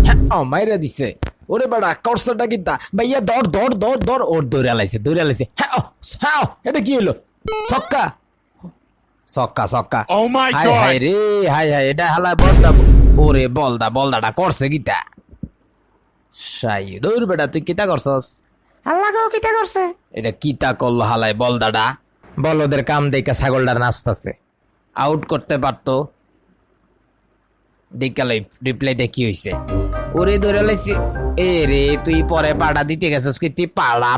হ্যাঁ মাইরা দিছে। ওরে বেড়া করছটা কিতা ভাইয়া, দৌড় দৌড় দৌড় দৌড়, ওর দৌড়ে লাইছে। হ্যাঁ হ্যাঁ এটা কি হলো? ছক্কা ছক্কা ছক্কা। Oh my হাই God! হাই রে, হাই হাই, এটা হালা বলদা। ওরে বলদাটা করছে কিতা? সাই দৌড় বেটা, তুই কিতা করছস? আল্লাহ গো কিতা করছে? এটা কিতা করলো হালাই বলদাটা? বলদের কাম দেখে ছাগলটা নাচতাছে। আউট করতে পারতো। দেখালে রিপ্লাইটা কি হইছে? ওরে ধরে লাইছি। এ রে তুই পরে পাড়া দিতে গেছিস কি? তুই পাড়া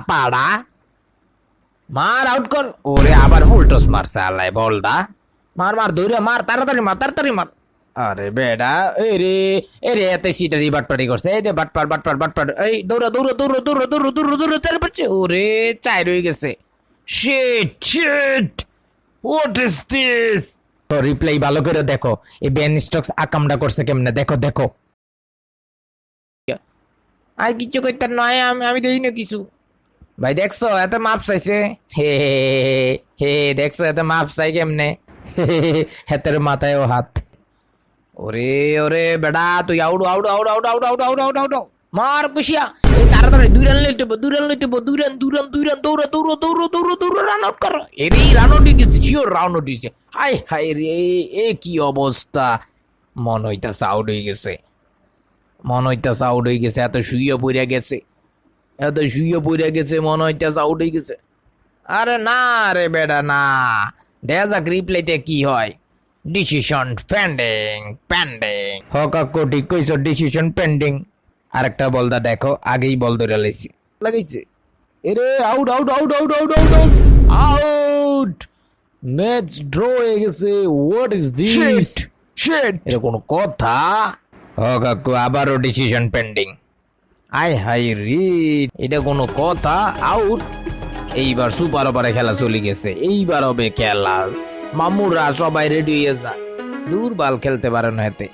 মার, আউট কর। ওরে আবার ফুলটস মারছে আল্লাহ বলদা। মার তাড়াতাড়ি মার। আরে বেডা এ রে এতে সিটারি বাটপাড়ি করছে। এই যে বাটপার এই দৌড়া চার পাচ্ছে। ওরে চাই রয়ে গেছে। Shit what is this? তো রিপ্লাই ভালো করে দেখো, এই বেন স্টকস আকামটা করছে কেমনে, দেখো। আর কিছু কইতে নয়, আমি দেই না কিছু। ভাই দেখছো এত মাপ চাইছে? হে দেখছো এত মাপ চাই কেমনে? হাতের মাথায় ও হাত। ওরে বেড়া তুই আউট মার কুশিয়া। এই তাড়াতাড়ি 2 রান লইতে 2 রান দৌড় রান আউট কর। এরি রান আউট গেছে, শিওর রান আউট হইছে। হাই রে এ কি অবস্থা? মন হইতাছে আউট হয়ে গেছে। এত শুইয়া পড়ে গেছে মনে হইতাছে আউট হয়ে গেছে। আরে না রে বেডা না, দেখা যাক রিপ্লাইতে কি হয়। Decision pending. হ কাকু ঠিক কইছো, ডিসিশন পেন্ডিং। আরেকটা বলদা দেখো, আগেই বল ধরে লাগাইছে। এরে আউট। ম্যাচ ড্র হয়ে গেছে। What is this? শিট এটা কোনো কথা? হ কাকু আবারও ডিসিশন পেন্ডিং। হাই রে, এটা কোনো কথা? আউট। এইবার সুপার ওভারে খেলা চলে গেছে। এইবার হবে খেলা। মামুরা সবাই রেডি হয়ে যা। দুর্বল খেলতে পারে না এতে।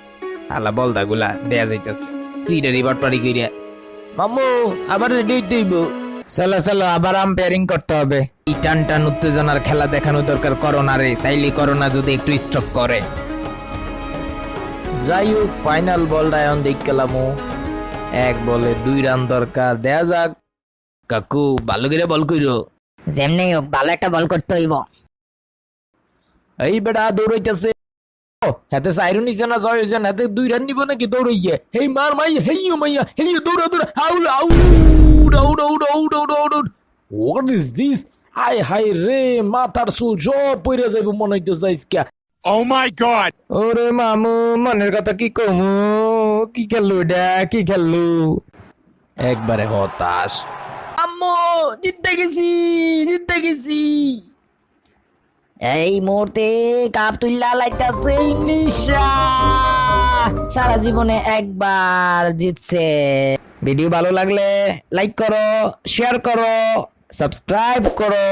আলা বলদা গুলা দেয়া যাইতেছে সিটারি বাটপাড়ি কইরা। মামু আবার রেডি হইতে হইব। চলো আবার আম্পায়ারিং করতে হবে। এই টান উত্তেজনার খেলা দেখানো দরকার করোনা রে, তাইলে করোনা যদি একটু স্টপ করে। যাই হোক ফাইনাল বলটা এখন দেখ গেলামু। 1 বলে 2 রান দরকার। দেয়া যাক। কাকু ভালো করে বল কইরো। যেমনি হোক ভালো একটা বল করতে হইব। এই বেটা দৌড়াইতেছে। হাতে সাইরো নিচে না, জয় হয়েছে না, হাতে 2 রান নিব নাকি? দৌড়াইয়ে হেই মার মাইয়া হেইও দৌড়া আউট। What is this? হাই রে, মাথার চুল সব পইরা যাইব মনে হইতেছে আজকে। Oh my God! ওরে মামু মনের কথা কি কমু? কি খেললু একবারে হতাশ। আম্মু জিততে গেছি। এই মুহূর্তে কাপ তুল্লা লাইতাছে ইংলিশরা। সারা জীবনে একবার জিতছে। ভিডিও ভালো লাগলে লাইক করো, শেয়ার করো, সাবস্ক্রাইব করো।